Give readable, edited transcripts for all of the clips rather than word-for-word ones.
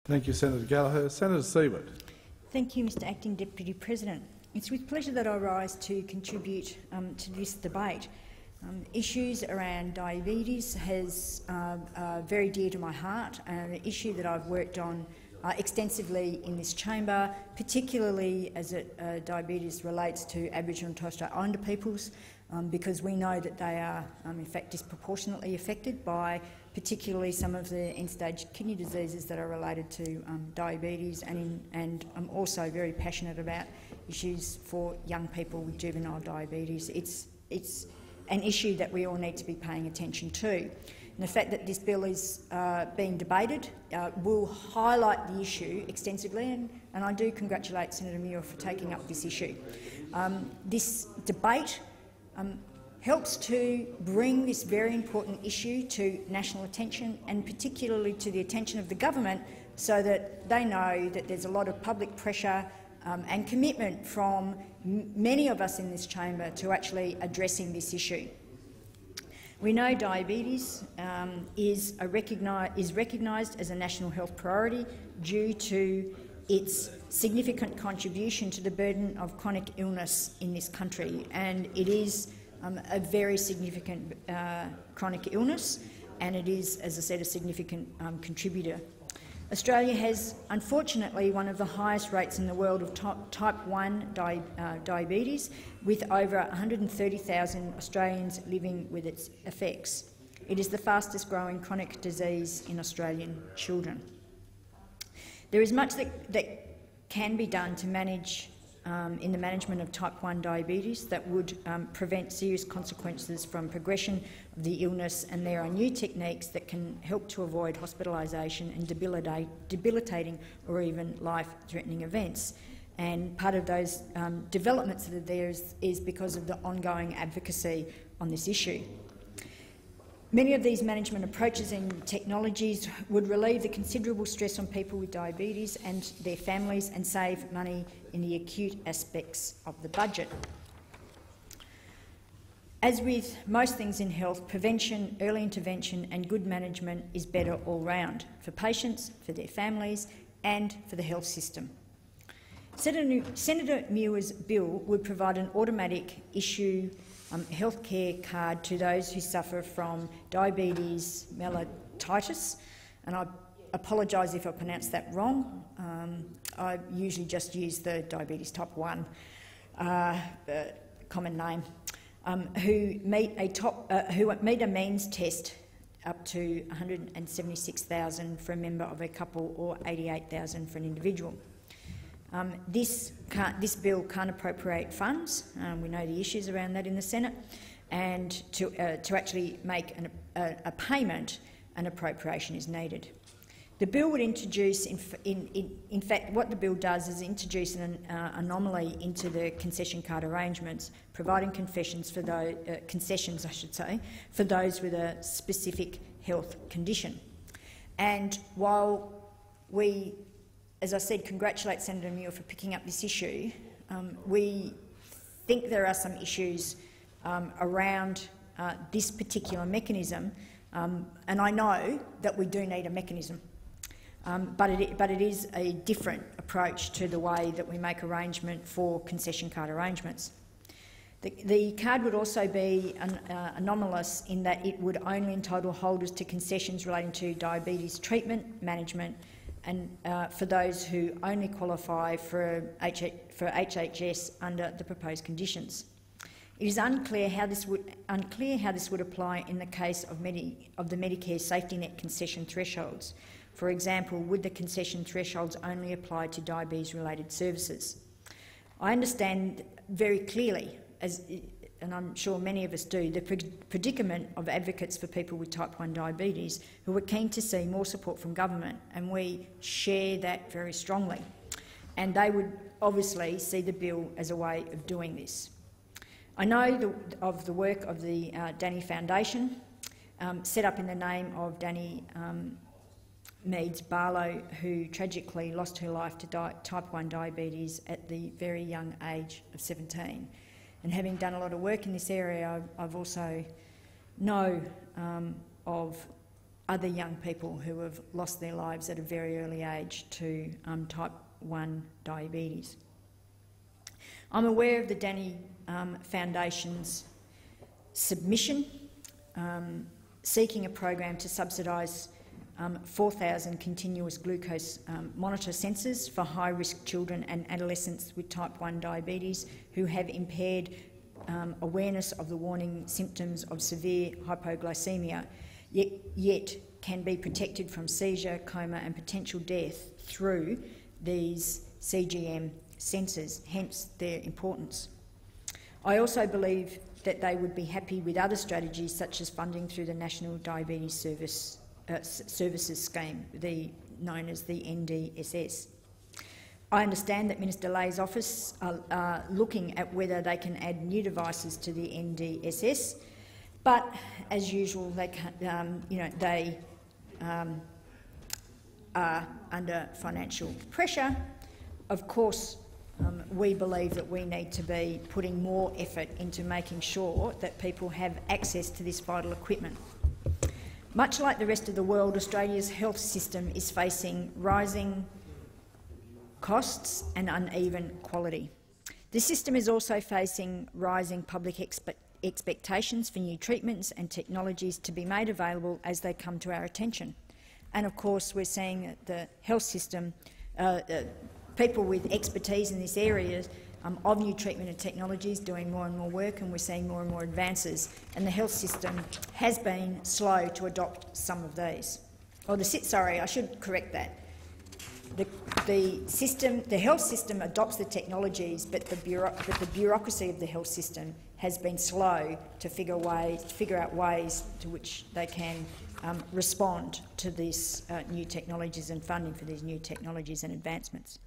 Thank you, Senator Gallagher. Senator Siewert. Thank you, Mr Acting Deputy President. It's with pleasure that I rise to contribute to this debate. Issues around diabetes are very dear to my heart, and an issue that I've worked on extensively in this chamber, particularly as diabetes relates to Aboriginal and Torres Strait Islander peoples, because we know that they are in fact disproportionately affected by particularly some of the end-stage kidney diseases that are related to diabetes, and I'm also very passionate about issues for young people with juvenile diabetes. It's an issue that we all need to be paying attention to. And the fact that this bill is being debated will highlight the issue extensively, and I do congratulate Senator Muir for taking up this issue. This debate helps to bring this very important issue to national attention, and particularly to the attention of the government, so that they know that there's a lot of public pressure and commitment from many of us in this chamber to actually addressing this issue. We know diabetes is recognised as a national health priority due to its significant contribution to the burden of chronic illness in this country, and it is a very significant chronic illness, and it is, as I said, a significant contributor. Australia has, unfortunately, one of the highest rates in the world of type 1 diabetes, with over 130,000 Australians living with its effects. It is the fastest growing chronic disease in Australian children. There is much that can be done to manage in the management of type 1 diabetes that would prevent serious consequences from progression of the illness, and there are new techniques that can help to avoid hospitalisation and debilitating or even life-threatening events. And part of those developments that are there is because of the ongoing advocacy on this issue. Many of these management approaches and technologies would relieve the considerable stress on people with diabetes and their families and save money in the acute aspects of the budget. As with most things in health, prevention, early intervention and good management is better all round for patients, for their families and for the health system. Senator Muir's bill would provide an automatic issue healthcare card to those who suffer from diabetes mellitus, and I apologise if I pronounced that wrong. I usually just use the diabetes type 1 common name, who meet a means test up to $176,000 for a member of a couple or $88,000 for an individual. This bill can't appropriate funds. We know the issues around that in the Senate, and to actually make a payment, an appropriation is needed. The bill would introduce, in fact, what the bill does is introduce an anomaly into the concession card arrangements, providing concessions, I should say, for those with a specific health condition. And while we, as I said, congratulate Senator Muir for picking up this issue, we think there are some issues around this particular mechanism, and I know that we do need a mechanism, but it is a different approach to the way that we make arrangement for concession card arrangements. The card would also be anomalous in that it would only entitle holders to concessions relating to diabetes treatment, management, and for those who only qualify for HHS under the proposed conditions. It is unclear how this would apply in the case of the Medicare safety net concession thresholds. For example, would the concession thresholds only apply to diabetes-related services? I understand very clearly, and I'm sure many of us do, the predicament of advocates for people with type 1 diabetes who are keen to see more support from government, and we share that very strongly. And they would obviously see the bill as a way of doing this. I know of the work of the Danny Foundation, set up in the name of Danny Meads Barlow, who tragically lost her life to type 1 diabetes at the very young age of 17. And having done a lot of work in this area, I've also know of other young people who have lost their lives at a very early age to type 1 diabetes. I'm aware of the Danny Foundation's submission seeking a program to subsidise 4,000 continuous glucose monitor sensors for high-risk children and adolescents with type 1 diabetes who have impaired awareness of the warning symptoms of severe hypoglycemia, yet can be protected from seizure, coma and potential death through these CGM sensors, hence their importance. I also believe that they would be happy with other strategies such as funding through the National Diabetes Services Scheme, known as the NDSS. I understand that Minister Lay's office are looking at whether they can add new devices to the NDSS, but as usual, they are under financial pressure. Of course, we believe that we need to be putting more effort into making sure that people have access to this vital equipment. Much like the rest of the world, Australia's health system is facing rising costs and uneven quality. The system is also facing rising public expectations for new treatments and technologies to be made available as they come to our attention. And of course, we're seeing that the health system, people with expertise in this area of new treatment and technologies doing more and more work, and we're seeing more and more advances, and the health system has been slow to adopt some of these. Sorry, I should correct that. The health system adopts the technologies, but the bureaucracy of the health system has been slow to figure out ways to which they can respond to these new technologies and funding for these new technologies and advancements.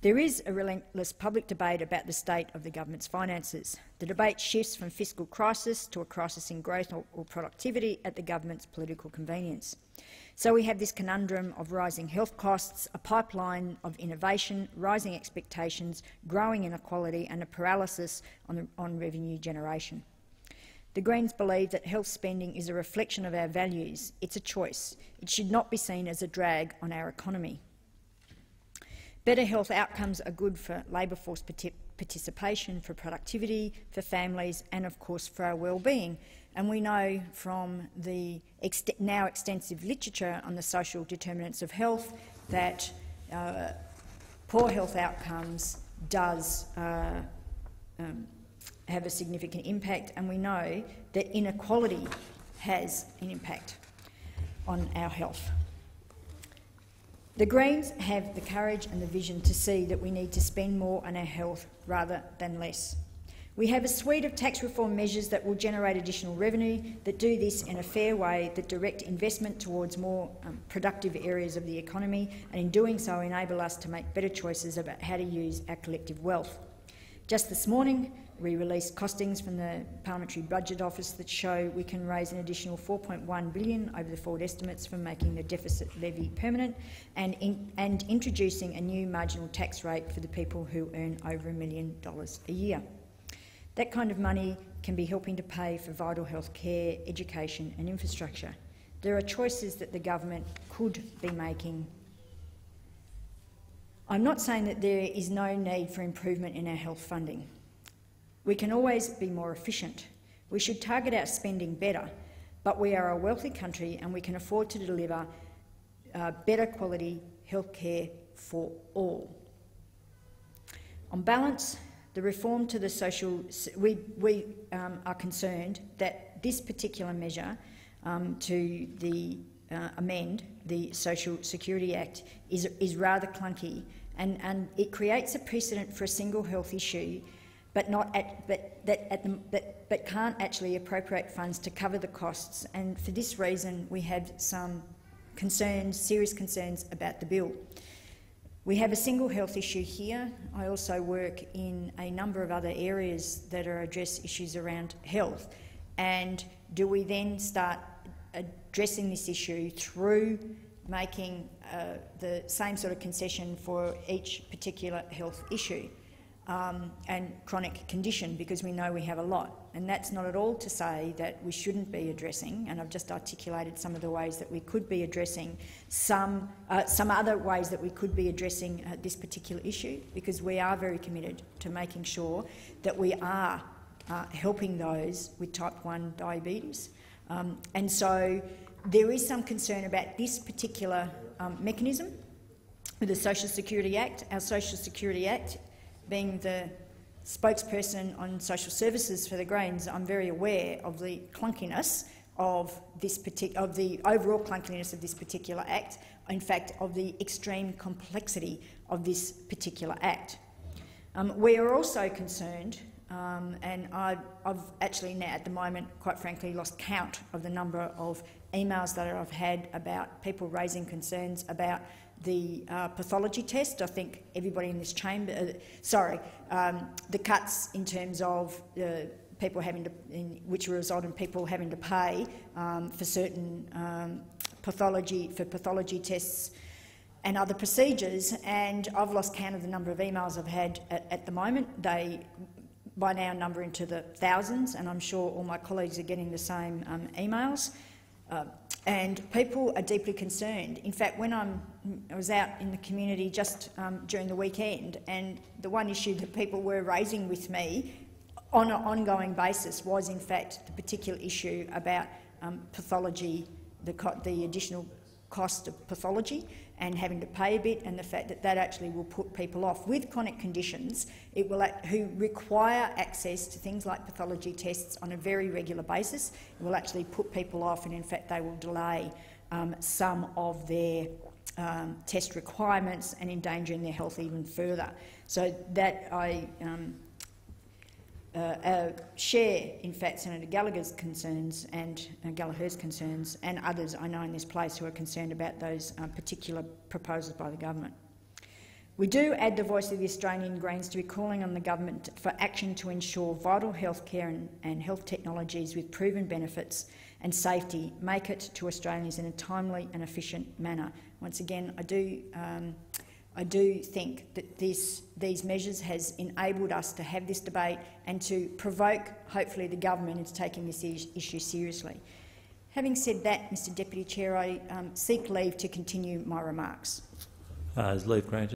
There is a relentless public debate about the state of the government's finances. The debate shifts from fiscal crisis to a crisis in growth or productivity at the government's political convenience. So we have this conundrum of rising health costs, a pipeline of innovation, rising expectations, growing inequality and a paralysis on revenue generation. The Greens believe that health spending is a reflection of our values. It's a choice. It should not be seen as a drag on our economy. Better health outcomes are good for labour force participation, for productivity, for families and, of course, for our well-being. And we know from the now extensive literature on the social determinants of health that poor health outcomes does have a significant impact, and we know that inequality has an impact on our health. The Greens have the courage and the vision to see that we need to spend more on our health rather than less. We have a suite of tax reform measures that will generate additional revenue, that do this in a fair way, that direct investment towards more productive areas of the economy, and in doing so enable us to make better choices about how to use our collective wealth. Just this morning, we released costings from the Parliamentary Budget Office that show we can raise an additional $4.1 billion over the forward estimates from making the deficit levy permanent and introducing a new marginal tax rate for the people who earn over $1 million a year. That kind of money can be helping to pay for vital health care, education and infrastructure. There are choices that the government could be making. I'm not saying that there is no need for improvement in our health funding. We can always be more efficient. We should target our spending better, but we are a wealthy country and we can afford to deliver better quality health care for all. On balance, the reform to the social... We are concerned that this particular measure to amend the Social Security Act is rather clunky, and it creates a precedent for a single health issue but can't actually appropriate funds to cover the costs. And for this reason, we have some concerns, serious concerns about the bill. We have a single health issue here. I also work in a number of other areas that address issues around health. And do we then start addressing this issue through making the same sort of concession for each particular health issue? and chronic condition, because we know we have a lot. And that's not at all to say that we shouldn't be addressing, and I've just articulated some of the ways that we could be addressing some other ways that we could be addressing this particular issue, because we are very committed to making sure that we are helping those with type 1 diabetes. And so there is some concern about this particular mechanism with the Social Security Act. Our Social Security Act, being the spokesperson on social services for the Greens, I'm very aware of the clunkiness of this of the overall clunkiness of this particular Act, in fact, of the extreme complexity of this particular Act. We are also concerned, and I've actually now at the moment, quite frankly, lost count of the number of emails that I've had about people raising concerns about the pathology test. I think everybody in this chamber, the cuts in terms of people having to, which result in people having to pay for certain pathology tests and other procedures. And I've lost count of the number of emails I've had at the moment. They by now number into the thousands, and I'm sure all my colleagues are getting the same emails. And people are deeply concerned. In fact, when I was out in the community just during the weekend, and the one issue that people were raising with me on an ongoing basis was, in fact, the particular issue about pathology, the additional cost of pathology and having to pay a bit, and the fact that that actually will put people off with chronic conditions who require access to things like pathology tests on a very regular basis. It will actually put people off, and in fact they will delay some of their test requirements and endangering their health even further. So that I share, in fact, Senator Gallagher's concerns and Gallagher's concerns, and others I know in this place who are concerned about those particular proposals by the government. We do add the voice of the Australian Greens to be calling on the government for action to ensure vital healthcare and health technologies with proven benefits and safety make it to Australians in a timely and efficient manner. Once again, I do think that these measures has enabled us to have this debate and to provoke, hopefully, the government into taking this issue seriously. Having said that, Mr Deputy Chair, I seek leave to continue my remarks. Is leave granted?